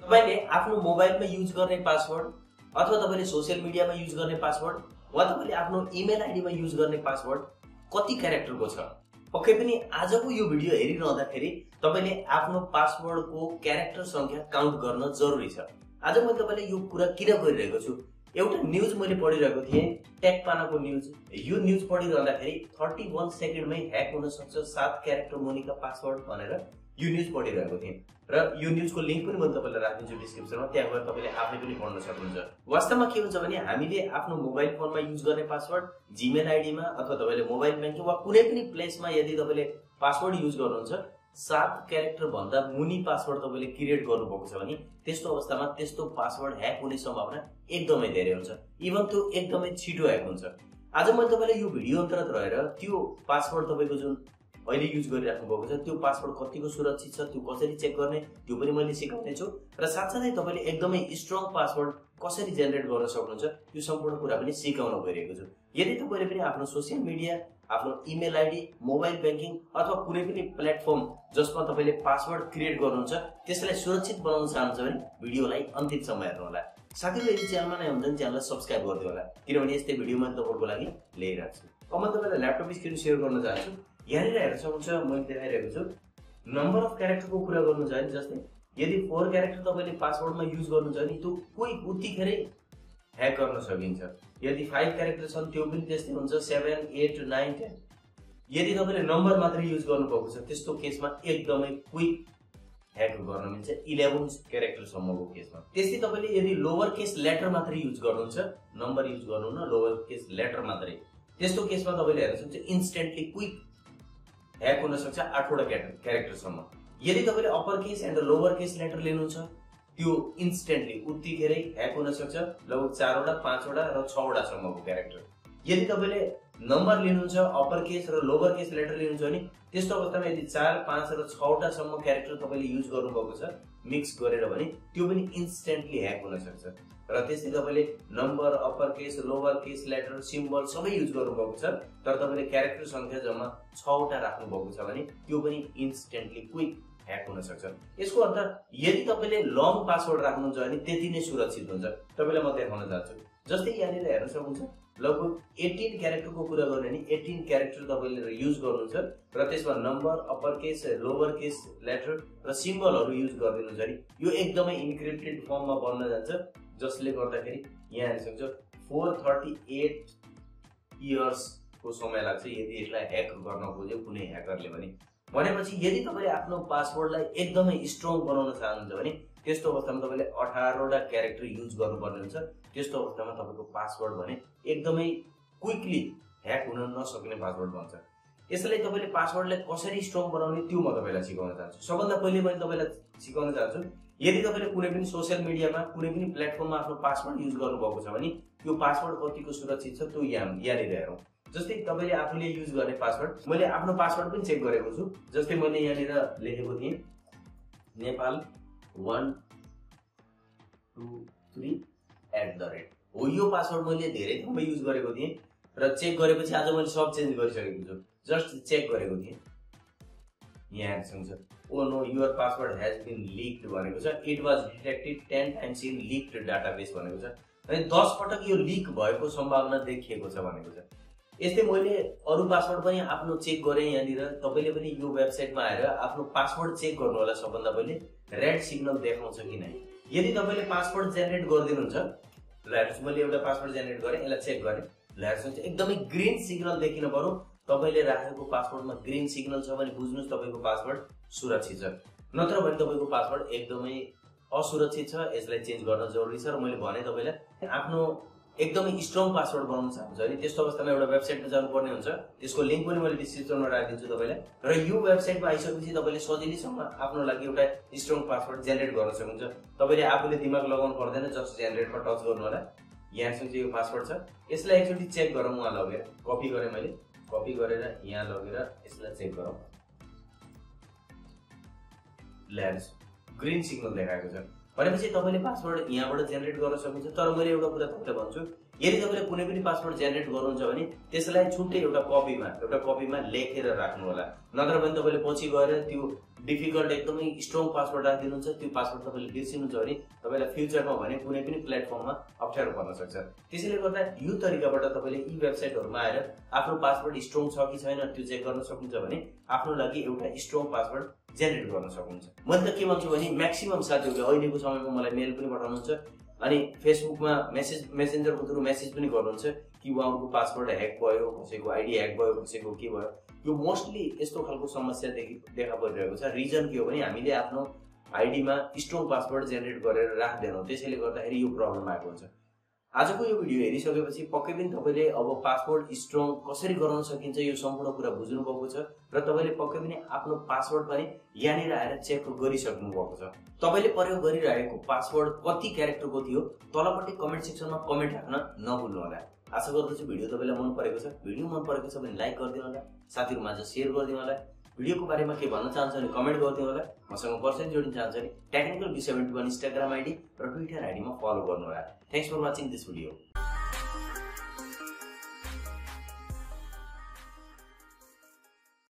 तपाईले आफ्नो मोबाइलमा युज गर्ने पासवर्ड अथवा तपाईले सोशल मिडियामा युज गर्ने पासवर्ड वा तपाईले आफ्नो इमेल आईडीमा युज गर्ने पासवर्ड कति क्यारेक्टरको छ? पक्कै पनि आजको यो भिडियो हेरिरहँदाखेरि तपाईले आफ्नो पासवर्डको क्यारेक्टर संख्या काउन्ट गर्न जरुरी छ। आज म तपाईलाई यो कुरा किन गरिरहेको छु? एउटा न्यूज मैले पढिरहेको थिएँ, टेक पानाको न्यूज। यो न्यूज पढिरहँदाखेरि 31 सेकेन्डमै ह्याक हुन सक्छ 7 क्यारेक्टर मुनिका पासवर्ड भनेर यो न्यूज पढिरहेको थिएँ र यो न्यूजको लिंक पनि म तपाईलाई राखिदिन्छु डिस्क्रिप्सनमा, त्यहाँ गएर तपाईले आफै पनि पढ्न सक्नुहुन्छ। वास्तवमा के हुन्छ भने हामीले आफ्नो मोबाइल फोनमा युज गर्ने पासवर्ड, जीमेल आईडीमा अथवा तपाईले मोबाइल ब्याङ्किङ वा कुनै पनि प्लेसमा यदि तपाईले पासवर्ड युज गर्नुहुन्छ 7 क्यारेक्टर भन्दा मुनि पासवर्ड तपाईले क्रिएट गर्नुभएको छ भने त्यस्तो अवस्थामा त्यस्तो पासवर्ड ह्याक हुने सम्भावना एकदमै धेरै हुन्छ। इभन त्यो एकदमै छिटो ह्याक हुन्छ। आज मैले तपाईलाई यो भिडियो अन्तर्गत रहेर त्यो पासवर्ड तपाईको जुन अहिले युज गरिराख्नु भएको छ त्यो पासवर्ड कतिको सुरक्षित छ, त्यो कसरी चेक गर्ने त्यो पनि मैले सिकाउने छु र साथसाथै तपाईले एकदमै स्ट्रङ पासवर्ड कसरी जेनेरेट गर्न सक्नुहुन्छ यो सम्पूर्ण कुरा पनि सिकाउन गइरहेको छु। यदि तपाईले पनि आफ्नो सोशल मिडिया, आफ्नो इमेल आईडी, मोबाइल ब्याङ्किङ अथवा कुनै पनि प्लेटफर्म जसमा तपाईले पासवर्ड क्रिएट गर्नुहुन्छ त्यसलाई सुरक्षित बनाउन चाहनुहुन्छ भने भिडियोलाई अन्तिमसम्म हेर्नु होला। साथीहरु यदि च्यानलमा नयाँ हुनुहुन्छ भने च्यानललाई सब्स्क्राइब गर्दिनु होला, किनभने यस्तै भिडियो म तपाईहरुको लागि ल्याइराख्छु। अब म तपाईलाई ल्यापटप स्क्रिन शेयर गर्न चाहन्छु। यहाँनिर हेर्न सक्नुहुन्छ मैले देखाइरहेको छु। नम्बर अफ क्यारेक्टरको कुरा गर्नु छ भने जस्तै यदि 4 क्यारेक्टर तपाईले पासवर्डमा युज गर्नुहुन्छ भने त्यो क्विक उतिखेरै ह्याक गर्न सकिन्छ। यदि 5 क्यारेक्टर छन् त्यो पनि त्यस्तै हुन्छ, 7, 8, 9, 10। यदि तपाईले नम्बर मात्र युज गर्नुभएको छ त्यस्तो केसमा एकदमै क्विक ह्याक गर्न मिल्छ 11 क्यारेक्टर सम्मको केसमा। त्यस्तै तपाईले यदि लोवर केस लेटर मात्र युज गर्नुहुन्छ, नम्बर युज गर्नुहुन्न, लोवर केस लेटर मात्रै, त्यस्तो केसमा तपाईले हेर्न सक्नुहुन्छ इन्स्टेन्टली क्विक ह्याक हुन सक्छ 8 वटा क्यारेक्टर सम्म। यदि तपाईले upper case and lower case letter लिनुहुन्छ त्यो इन्स्टेन्टली उतिखेरै ह्याक हुन सक्छ लगभग 4 वटा, 5 वटा र 6 वटा सम्मको क्यारेक्टर। यदि तपाईले नम्बर लिनुहुन्छ, अप्पर केस र लोवर केस लेटर लिनुहुन्छ भने त्यस्तो अवस्थामा यदि 4, 5 र 6 वटा सम्म क्यारेक्टर तपाईले युज गर्नुभएको छ मिक्स गरेर भने त्यो पनि इन्स्टेन्टली ह्याक हुन सक्छ। र त्यसै तपाईले number, upper case, lower case letter, symbol सबै युज गर्नुभएको छ तर तपाईले क्यारेक्टर संख्या जम्मा 6 वटा राख्नु भएको छ भने त्यो पनि इन्स्टेन्टली क्विक ह्याक हुन सक्छ। यसको अर्थ यदि तपाईले लङ पासवर्ड राख्नुहुन्छ भने त्यति नै सुरक्षित हुन्छ। तपाईलाई म देखाउन चाहन्छु। जस्तै यहाँनिर हेर्न सक्नुहुन्छ लगभग 18 क्यारेक्टरको कुरा गर्ने भने 18 क्यारेक्टर तपाईले युज गर्नुहुन्छ र त्यसमा number, upper case, lower case letter र सिम्बलहरु युज गरिदिनुहुन्छ भने यो एकदमै इन्क्रिप्टेड फर्ममा बन्न जान्छ, जसले गर्दाखेरि यहाँ हेर्न सक्नुहुन्छ 438 इयर्स को समय लाग्छ यदि यसलाई ह्याक गर्न खोज्यो कुनै ह्याकरले भनेपछि यदि तपाईले आफ्नो पासवर्डलाई एकदमै स्ट्रङ बनाउन चाहनुहुन्छ भने त्यस्तो अवस्थामा तपाईले 18 वटा क्यारेक्टर युज गर्नुपर्ने हुन्छ। त्यस्तो अवस्थामा तपाईको पासवर्ड भने एकदमै क्विकली ह्याक हुन नसक्ने पासवर्ड बन्छ। यसैले तपाईले पासवर्डलाई कसरी स्ट्रङ बनाउने त्यो म तपाईलाई सिकाउन चाहन्छु। सबभन्दा पहिले मैले तपाईलाई सिकाउन चाहन्छु यदि तपाईले कुनै पनि सोशल मिडियामा कुनै पनि प्लेटफर्ममा आफ्नो पासवर्ड युज गर्नुभएको छ भने त्यो पासवर्ड कतिको सुरक्षित छ त्यो यहाँनिर हेरौँ। जस्तै तपाईले आफूले युज गर्ने पासवर्ड, मैले आफ्नो पासवर्ड पनि चेक गरेको छु। जस्तै मैले यहाँनिर लेखेको थिएँ नेपाल 123 हो। यो पासवर्ड मैले धेरै ठाउँमा युज गरेको थिएँ र चेक गरेपछि आज मैले सब चेन्ज गरिसकेको छु। जस्ट चेक गरेको थिएँ। यहाँ हेर्नुहुन्छ oh no your password has been leaked भनेको छ। It was detected 10 times in leaked database भनेको छ। अनि 10 पटक यो लीक भएको सम्भावना देखिएको छ भनेको छ। यस्तै मैले अरु पासवर्ड पनि आफ्नो चेक गरे। यहाँनिर तपाईले पनि यो वेबसाइटमा आएर आफ्नो पासवर्ड चेक गर्नु होला। सबभन्दा पहिले रेड सिग्नल देखाउँछ कि नै। यदि तपाईले पासवर्ड जेनेरेट गर्दिनुहुन्छ, ल हेर्नुस् मैले एउटा पासवर्ड जेनेरेट गरे, यसलाई चेक गरे, ल हेर्नुस् एकदमै ग्रीन सिग्नल देखिन पर्यो। तपाईले राखेको पासवर्डमा ग्रीन सिग्नल छ भने बुझ्नुस् तपाईको पासवर्ड सुरक्षित छ, नत्र भने तपाईको पासवर्ड एकदमै असुरक्षित छ, यसलाई चेन्ज गर्न जरुरी छ। र मैले भने तपाईलाई आफ्नो एकदमै स्ट्रङ पासवर्ड बनाउन चाहनुहुन्छ भने त्यस्तो अवस्थामा एउटा वेबसाइटमा जानुपर्ने हुन्छ। त्यसको लिंक पनि मैले डिस्क्रिप्सनमा राखिदिन्छु तपाईलाई। र यो वेबसाइटमा आइसकेपछि तपाईले सजिलैसँग आफ्नो लागि एउटा स्ट्रङ पासवर्ड जेनेरेट गर्न सक्नुहुन्छ। तपाईले आफूले दिमाग लगाउनु पर्दैन, जस्ट जेनेरेटमा टच गर्नु होला। यहाँ चाहिँ यो पासवर्ड छ, यसलाई एकचोटी चेक गरौँ। उहाँ लगेर कपी गरे, मैले कपी गरेर यहाँ लगेर यसलाई चेक गरौँ। ल ग्रीन सिग्नल देखाएको छ। भनेपछि तपाईले पासवर्ड यहाँबाट जेनेरेट गर्न सक्नुहुन्छ। तर मैले एउटा कुरा तपाईलाई भन्छु, यदि तपाईले कुनै पनि पासवर्ड जेनेरेट गर्नुहुन्छ भने त्यसलाई छुट्टै एउटा कपीमा लेखेर राख्नु होला। नत्र भने तपाईले पछि गएर त्यो डिफिकल्ट एकदमै स्ट्रङ पासवर्ड राखिदिनुहुन्छ, त्यो पासवर्ड तपाईले बिर्सिनुहुन्छ भने तपाईलाई फ्युचरमा भने कुनै पनि प्लेटफर्ममा अप्ठ्यारो पर्न सक्छ। त्यसैले गर्दा यो तरिकाबाट तपाईले यी वेबसाइटहरुमा आएर आफ्नो पासवर्ड स्ट्रङ छ कि छैन त्यो चेक गर्न सक्नुहुन्छ भने आफ्नो लागि एउटा स्ट्रङ पासवर्ड जेनेरेट गर्न सक्नुहुन्छ। मैले त के भन्छु भने म्याक्सिमम साथीहरुले अहिलेको समयमा मलाई मेल पनि पठाउनुहुन्छ अनि फेसबुकमा मेसेन्जरको थ्रु मेसेज पनि गर्नुहुन्छ कि उहाँको पासवर्ड ह्याक भयो, कसैको आइडी ह्याक भयो, कसैको के भयो। यो मोस्टली यस्तो खालको समस्या देखा परिरहेको छ। रिजन के हो भने हामीले आफ्नो आइडीमा स्ट्रङ पासवर्ड जेनेरेट गरेर राख्दैनौँ, त्यसैले गर्दाखेरि यो प्रब्लम आएको हुन्छ। आजको यो भिडियो हेरिसकेपछि पक्कै पनि तपाईले अब पासवर्ड स्ट्रङ कसरी गराउन सकिन्छ यो सम्पूर्ण कुरा बुझ्नु भएको छ र तपाईले पक्कै पनि आफ्नो पासवर्ड पनि यहाँनिर आएर चेक गरिसक्नु भएको छ। तपाईले प्रयोग गरिरहेको पासवर्ड कति क्यारेक्टरको थियो तलपट्टि कमेन्ट सेक्सनमा कमेन्ट राख्न नभुल्नु होला। आशा गर्दछु भिडियो तपाईलाई मन परेको छ। भिडियो मन परेको छ भने लाइक गरिदिनु होला, साथीहरुमा शेयर गरिदिनु होला। भिडियोको बारेमा के भन्न चाहन्छ भने कमेन्ट गरिदिनु होला। मसँग पर्सनली जोडिन चाहन्छ भने टेक्निकल भी 71 इन्स्टाग्राम आइडी र ट्विटर आइडीमा फलो गर्नु होला। Thanks for watching this video.